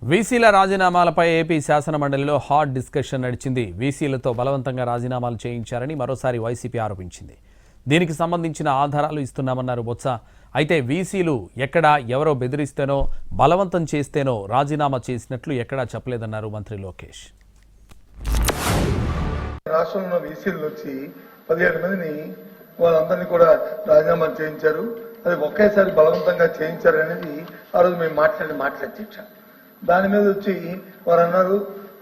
వీసీల రాజీనామాలపై AP శాసనమండలిలో hot discussion నడిచింది. వీసీలతో బలవంతంగా రాజీనామాలు చేయించారని మరోసారి వైసీపీ ఆరోపించింది. దీనికి సంబంధించిన ఆధారాలు ఇస్తున్నామన్నారు బొత్స. అయితే వీసీలు ఎక్కడా ఎవరో బెదిరిస్తేనో బలవంతం చేస్తేనో రాజీనామా చేసినట్లు ఎక్కడా చెప్పలేదన్నారు మంత్రి లోకేష్. రాష్ట్రంలో వీసీలు వచ్చి 17 మందిని వాళ్ళందరినీ కూడా రాజీనామా చేయించారు. అది ఒకేసారి బలవంతంగా చేయించారు అనేది ఆ రోజు మేము మాట్లాడి దాని మీద వచ్చి వారు అన్నారు,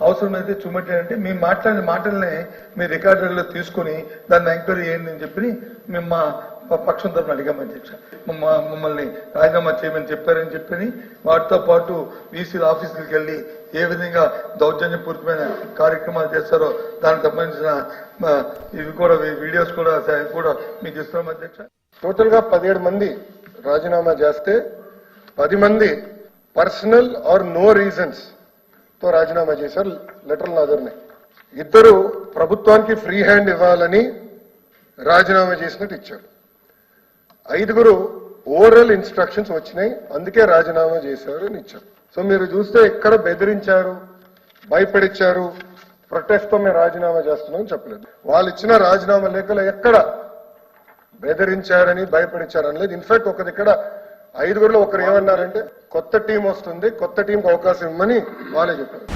అవసరమైతే చుమ్మటి అంటే మేము మాట్లాడిన మాటలనే మీ రికార్డుల్లో తీసుకుని దాన్ని ఎంక్వైరీ చేయండి అని చెప్పి మేము మా పక్షం తరఫున అడిగాము అధ్యక్ష. మమ్మల్ని రాజీనామా చేయమని చెప్పారని చెప్పని వాటితో పాటు వీసీల ఆఫీసులకు వెళ్ళి ఏ విధంగా దౌర్జన్యపూరితమైన కార్యక్రమాలు చేస్తారో దానికి సంబంధించిన ఇవి కూడా వీడియోస్ కూడా మీకు ఇస్తున్నాం అధ్యక్ష. టోటల్ గా 17 మంది రాజీనామా చేస్తే 10 మంది పర్సనల్ ఆర్ నో రీజన్స్ తో రాజీనామా చేశారు. లెటర్లు నాదరున్నాయి. 2 ప్రభుత్వానికి ఫ్రీ హ్యాండ్ ఇవ్వాలని రాజీనామా చేసినట్టు ఇచ్చారు. 5 ఓరల్ ఇన్స్ట్రక్షన్స్ వచ్చినాయి, అందుకే రాజీనామా చేశారు అని ఇచ్చారు. సో మీరు చూస్తే ఎక్కడ బెదిరించారు, భయపడిచ్చారు, ప్రొటెస్ట్ తో మేము రాజీనామా చేస్తున్నామని చెప్పలేదు. వాళ్ళు ఇచ్చిన రాజీనామా లేఖలో ఎక్కడ బెదిరించారని భయపడిచ్చారని లేదు. ఇన్ఫాక్ట్ ఒక దగ్గర 5లో ఒకరు ఏమన్నారంటే కొత్త టీం వస్తుంది, కొత్త టీంకి అవకాశం ఇవ్వమని వాళ్ళే చెప్పారు.